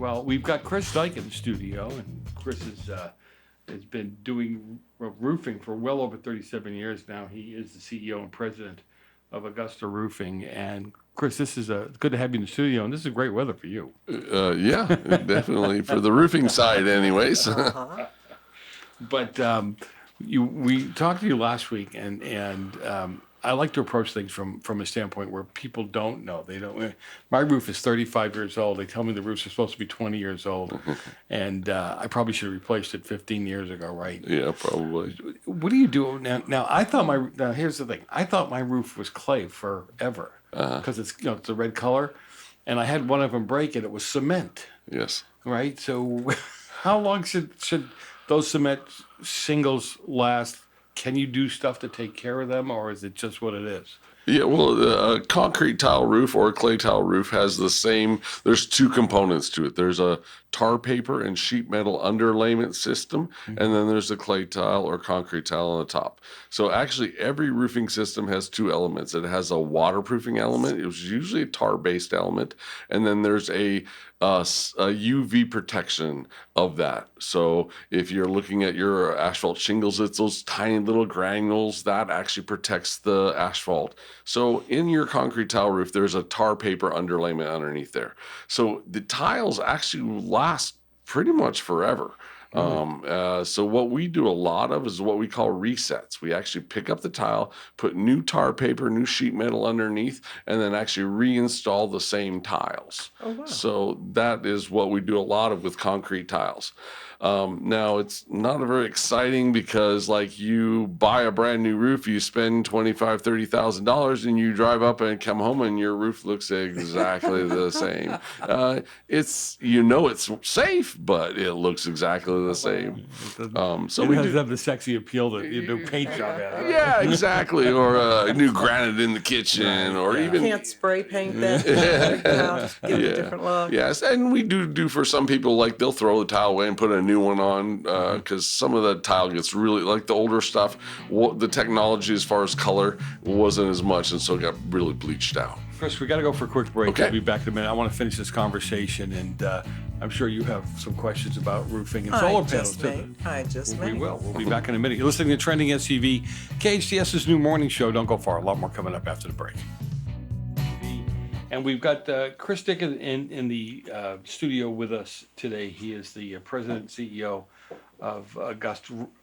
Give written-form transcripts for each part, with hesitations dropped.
Well, we've got Chris Dyke in the studio, and Chris has been doing roofing for well over 37 years now. He is the CEO and president of Augusta Roofing. And Chris, this is good to have you in the studio, and this is great weather for you. Yeah, definitely for the roofing side, anyways. But we talked to you last week, and I like to approach things from a standpoint where people don't know. They don't. My roof is 35 years old. They tell me the roofs are supposed to be 20 years old, and I probably should have replaced it 15 years ago, right? Yeah, probably. What do you do now? Now here's the thing. I thought my roof was clay forever because it's it's a red color, and I had one of them break and it was cement. Yes. Right. So, how long should those cement shingles last? Can you do stuff to take care of them, or is it just what it is? Yeah, well, a concrete tile roof or a clay tile roof has the same, there's two components to it. There's a tar paper and sheet metal underlayment system, and then there's a clay tile or concrete tile on the top. So actually, every roofing system has two elements. It has a waterproofing element. It was usually a tar-based element, and then there's a UV protection of that. So if you're looking at your asphalt shingles, it's those tiny little granules that actually protects the asphalt. So in your concrete tile roof, there's a tar paper underlayment underneath there. So the tiles actually last pretty much forever. So what we do a lot of is what we call resets. We actually pick up the tile, put new tar paper, new sheet metal underneath, and then actually reinstall the same tiles. Oh, wow. So that is what we do a lot of with concrete tiles. Now it's not very exciting because like you buy a brand new roof, you spend $25,000, $30,000 and you drive up and come home and your roof looks exactly the same. It's safe, but it looks exactly the same. So we doesn't have the sexy appeal that you do paint job at. Yeah, exactly. Or new granite in the kitchen, or even Can't spray paint that. Just give it a different look. Yes, and we do for some people, like they'll throw the tile away and put a new one on because some of the tile gets really, like the older stuff, the technology as far as color wasn't as much, and so it got really bleached out. Chris, we got to go for a quick break. Okay. We'll be back in a minute. I want to finish this conversation, and I'm sure you have some questions about roofing and solar panels too. We will. We'll be back in a minute. You're listening to Trending SUV, KHTS's new morning show. Don't go far. A lot more coming up after the break. And we've got Chris Dyke in the studio with us today. He is the president and CEO of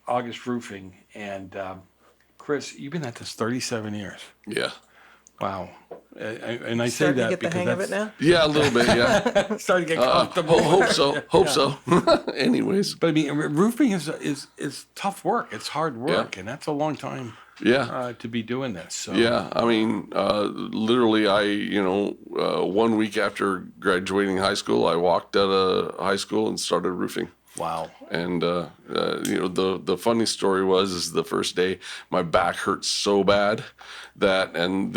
August Roofing. And Chris, you've been at this 37 years. Yeah. Wow. And I say Starting that to get because the hang of it now? Yeah, a little bit, yeah. Starting to get comfortable. Hope so. Anyways. But I mean, roofing is tough work. It's hard work, and that's a long time. Yeah. To be doing this. So. Yeah, I mean, literally, 1 week after graduating high school, I walked out of high school and started roofing. Wow. And the funny story is the first day my back hurt so bad that, and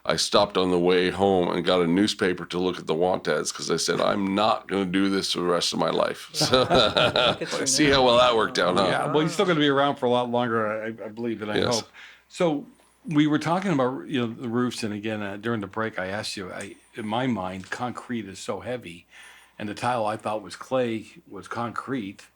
I stopped on the way home and got a newspaper to look at the want ads because I said, I'm not going to do this for the rest of my life. So see how well that worked out, huh? Yeah, well, you're still going to be around for a lot longer, I believe, and I hope. So we were talking about the roofs, and again, during the break, I asked you, in my mind, concrete is so heavy, and the tile I thought was clay was concrete,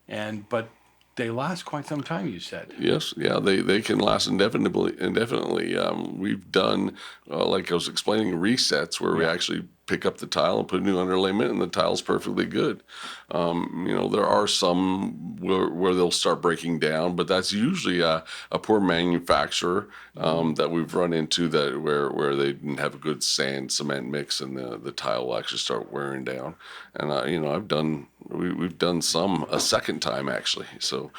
but they last quite some time, you said. Yes, yeah, they can last indefinitely. We've done, like I was explaining, resets where we actually pick up the tile and put a new underlayment, and the tile's perfectly good. There are some where they'll start breaking down, but that's usually a poor manufacturer that we've run into where they didn't have a good sand cement mix, and the tile will actually start wearing down. And we've done some a second time actually. So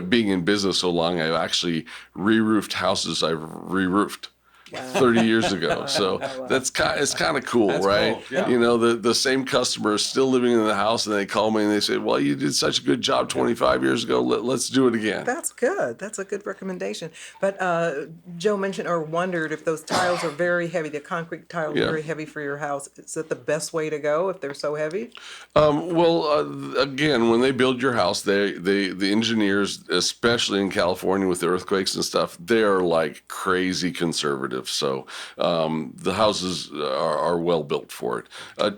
being in business so long, I've actually re-roofed houses I've re-roofed 30 years ago. So it's kind of cool, right? Cool, yeah. The same customer is still living in the house, and they call me and they say, well, you did such a good job 25 years ago. Let's do it again. That's good. That's a good recommendation. But Joe mentioned or wondered if those tiles are very heavy, the concrete tiles are very heavy for your house. Is that the best way to go if they're so heavy? Again, when they build your house, the engineers, especially in California with the earthquakes and stuff, they are like crazy conservative. conservative. So the houses are well built for it.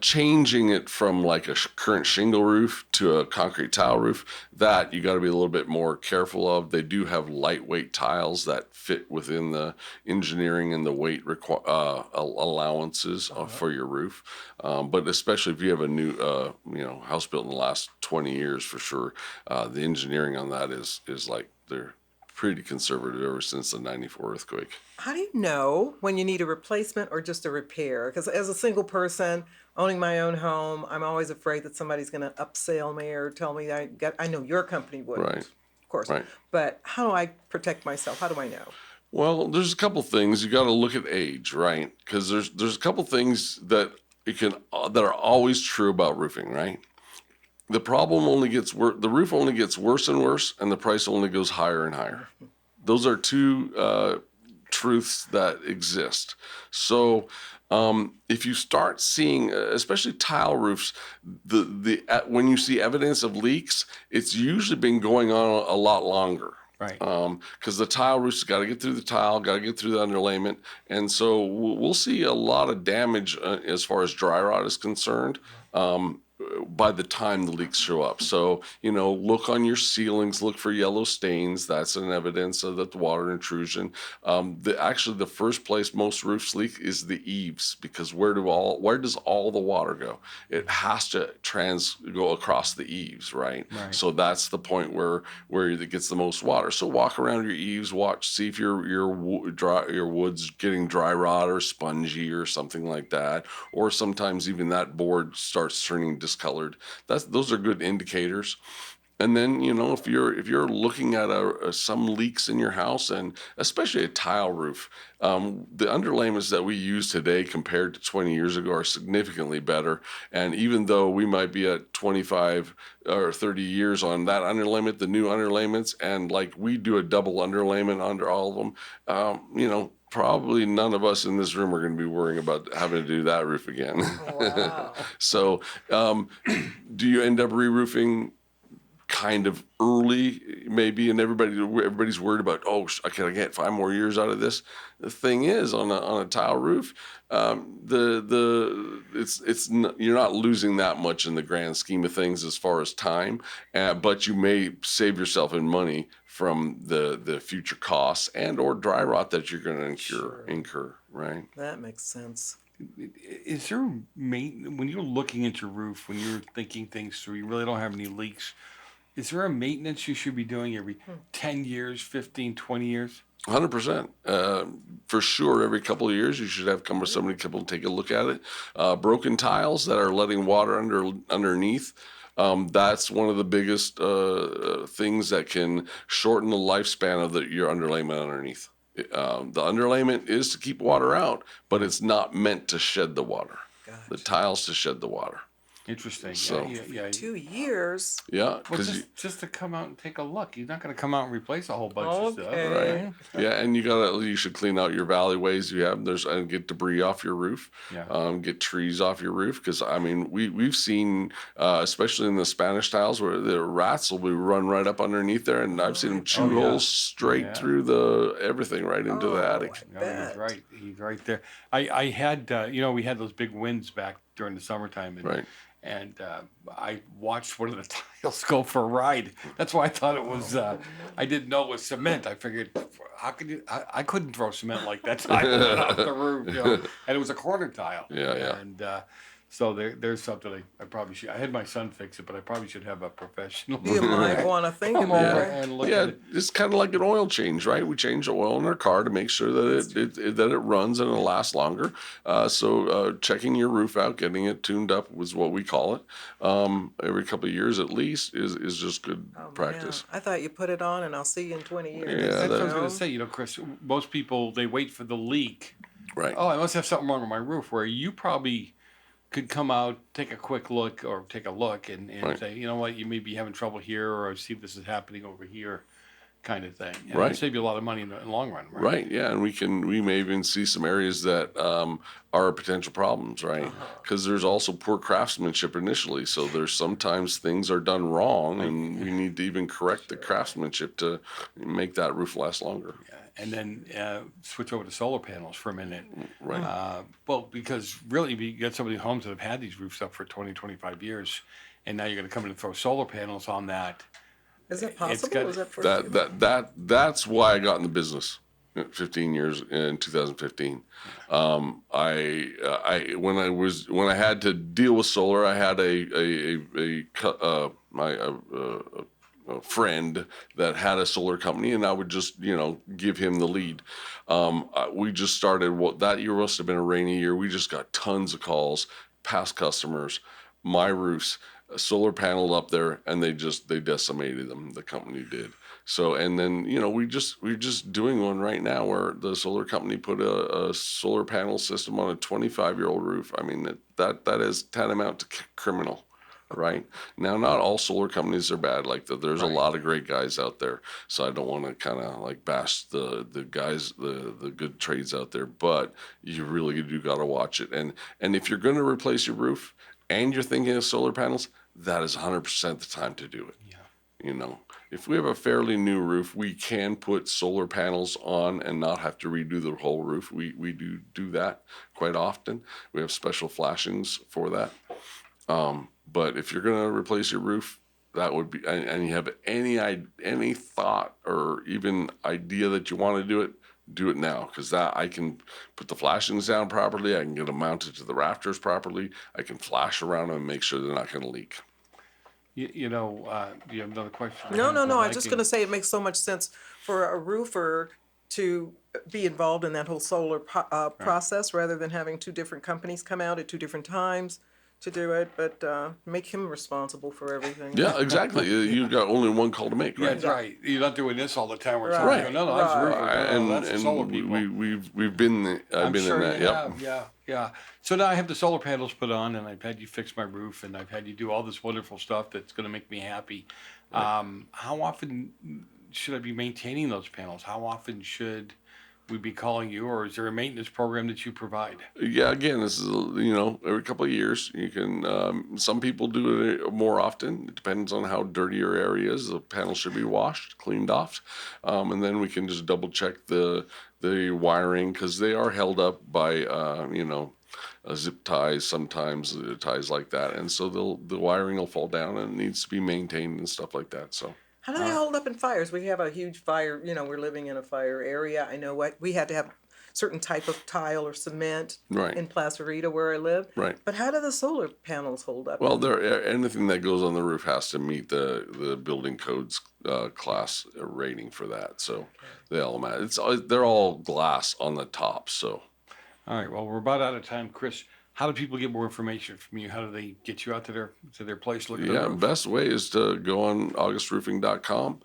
Changing it from like a current shingle roof to a concrete tile roof, that you got to be a little bit more careful of. They do have lightweight tiles that fit within the engineering and the weight allowances for your roof. But especially if you have a new house built in the last 20 years, for sure, the engineering on that is like they're pretty conservative ever since the '94 earthquake. How do you know when you need a replacement or just a repair? Because as a single person owning my own home, I'm always afraid that somebody's going to upsell me or tell me I know your company would, Right. of course. Right. But how do I protect myself? How do I know? Well, there's a couple things you got to look at age, right? Because there's a couple things that that are always true about roofing, right? The problem only gets worse. The roof only gets worse and worse, and the price only goes higher and higher. Those are two truths that exist. So if you start seeing, especially tile roofs, when you see evidence of leaks, it's usually been going on a lot longer. Right. Because the tile roof's got to get through the tile, got to get through the underlayment, and so we'll see a lot of damage as far as dry rot is concerned. By the time the leaks show up. So, look on your ceilings, look for yellow stains. That's an evidence of that the water intrusion. Actually, the first place most roofs leak is the eaves, because where does all the water go? It has to go across the eaves, right? So that's the point where it gets the most water. So walk around your eaves, see if your wood's getting dry rot or spongy or something like that, or sometimes even that board starts turning discolored. Those are good indicators. And then, if you're looking at some leaks in your house, and especially a tile roof, the underlayments that we use today compared to 20 years ago are significantly better. And even though we might be at 25 or 30 years on that underlayment, the new underlayments, and like we do a double underlayment under all of them, probably none of us in this room are going to be worrying about having to do that roof again. Wow. So, do you end up re-roofing kind of early, maybe, and everybody's worried about, can I get 5 more years out of this? The thing is, on a tile roof, you're not losing that much in the grand scheme of things as far as time, but you may save yourself in money from the future costs and or dry rot that you're going to incur, right? That makes sense. Is there when you're looking at your roof, when you're thinking things through, you really don't have any leaks? Is there a maintenance you should be doing every 10 years, 15, 20 years? 100%. For sure, every couple of years, you should have somebody come and take a look at it. Broken tiles that are letting water underneath. That's one of the biggest things that can shorten the lifespan of your underlayment underneath. The underlayment is to keep water out, but it's not meant to shed the water. Gotcha. The tile's to shed the water. Interesting. So- Yeah. 2 years. Yeah, Well, because just to come out and take a look. You're not going to come out and replace a whole bunch of stuff. Okay. right. Yeah, and you should clean out your valleyways you have. And get debris off your roof. Yeah. Get trees off your roof, because we've seen, especially in the Spanish tiles, where the rats will be run right up underneath there, and I've seen them chew yeah. holes straight through everything right into the attic. No, Bet. he's right. He's right there. I had, we had those big winds back during the summertime. And, Right. And I watched one of the tiles go for a ride. That's why I thought it was, I didn't know it was cement. I figured, how could you, I couldn't throw cement like that tile off the roof, And it was a corner tile. Yeah. And so there's something I probably should, I had my son fix it, but I probably should have a professional. You might want to think Come about over it. and look Yeah, at it. it's kind of like an oil change, right? We change the oil in our car to make sure that it runs and it'll last longer. So checking your roof out, getting it tuned up was what we call it. Every couple of years at least is just good practice. Man, I thought you put it on and I'll see you in 20 years. Yeah, That's what I was that- going to say. Chris, most people, they wait for the leak. Right. Oh, I must have something wrong with my roof, where you probably could come out, take a quick look, or take a look and Right. say, you know what, you may be having trouble here, or I see this is happening over here, kind of thing. And Right. it'll save you a lot of money in the long run, right? Right. Yeah, and we may even see some areas that are potential problems, right? Because there's also poor craftsmanship initially. So there's sometimes things are done wrong, and we need to even correct the craftsmanship to make that roof last longer. Yeah. and then switch over to solar panels for a minute. Right. Well, because really, you get some of the homes that have had these roofs up for 20, 25 years, and now you're going to come in and throw solar panels on that. Is that It's possible? got Is that for That's why I got in the business 15 years in 2015. When I had to deal with solar, I had a friend that had a solar company, and I would just give him the lead. We just started. That year must have been a rainy year. We just got tons of calls, past customers, my roofs, a solar panel up there, and they decimated them. The company did. So, and then we're just doing one right now where the solar company put a solar panel system on a 25-year-old roof. I mean that is tantamount to criminal. Right now, not all solar companies are bad like that. There's a lot of great guys out there. So I don't want to kind of like bash the guys, the good trades out there, but you really do got to watch it. And if you're going to replace your roof and you're thinking of solar panels, that is 100% the time to do it. Yeah. If we have a fairly new roof, we can put solar panels on and not have to redo the whole roof. We do that quite often. We have special flashings for that. But if you're going to replace your roof, that would be, and you have any thought or even idea that you want to do it now, because that I can put the flashings down properly. I can get them mounted to the rafters properly. I can flash around them and make sure they're not going to leak. You have another question? No. I was just can- going to say it makes so much sense for a roofer to be involved in that whole solar process rather than having two different companies come out at two different times to do it, but make him responsible for everything. Yeah, exactly. You got only one call to make, Yeah, right? that's right. You're not doing this all the time. Where Right. somebody go, no, that's the roofer. No, that's the And solar people. we've been I've I'm been sure in that. you Yep. have. Yeah. So now I have the solar panels put on, and I've had you fix my roof, and I've had you do all this wonderful stuff that's going to make me happy. How often should I be maintaining those panels? How often should we be calling you, or is there a maintenance program that you provide? Yeah, again, this is every couple of years. You can some people do it more often. It depends on how dirty your area is. The panel should be washed, cleaned off, and then we can just double check the wiring, because they are held up by zip ties, sometimes ties like that, and so the wiring will fall down and it needs to be maintained and stuff like that. So. How do they hold up in fires? We have a huge fire, we're living in a fire area. I know what we had to have certain type of tile or cement Right. in Placerita where I live. Right. But how do the solar panels hold up? Well, anything that goes on the roof has to meet the building codes class rating for that. So they all matter. They're all glass on the top. So All right. Well, we're about out of time, Chris. How do people get more information from you? How do they get you out to their place? Look at the roof? best way is to go on augustroofing.com,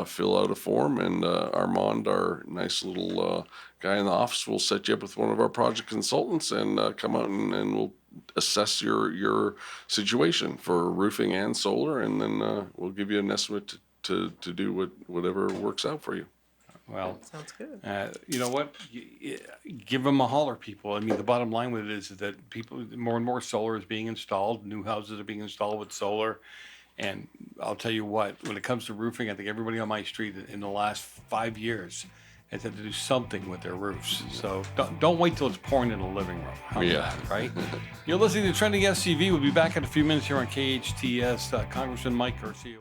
fill out a form, and Armand, our nice little guy in the office, will set you up with one of our project consultants and come out and we'll assess your situation for roofing and solar, and then we'll give you an estimate to do whatever works out for you. Well, Sounds good. you know what? Give them a holler, people. I mean, the bottom line with it is that more and more solar is being installed. New houses are being installed with solar. And I'll tell you what, when it comes to roofing, I think everybody on my street in the last 5 years has had to do something with their roofs. So don't wait till it's pouring in the living room. How's that, right? You're listening to Trending SCV. We'll be back in a few minutes here on KHTS. Congressman Mike Garcia.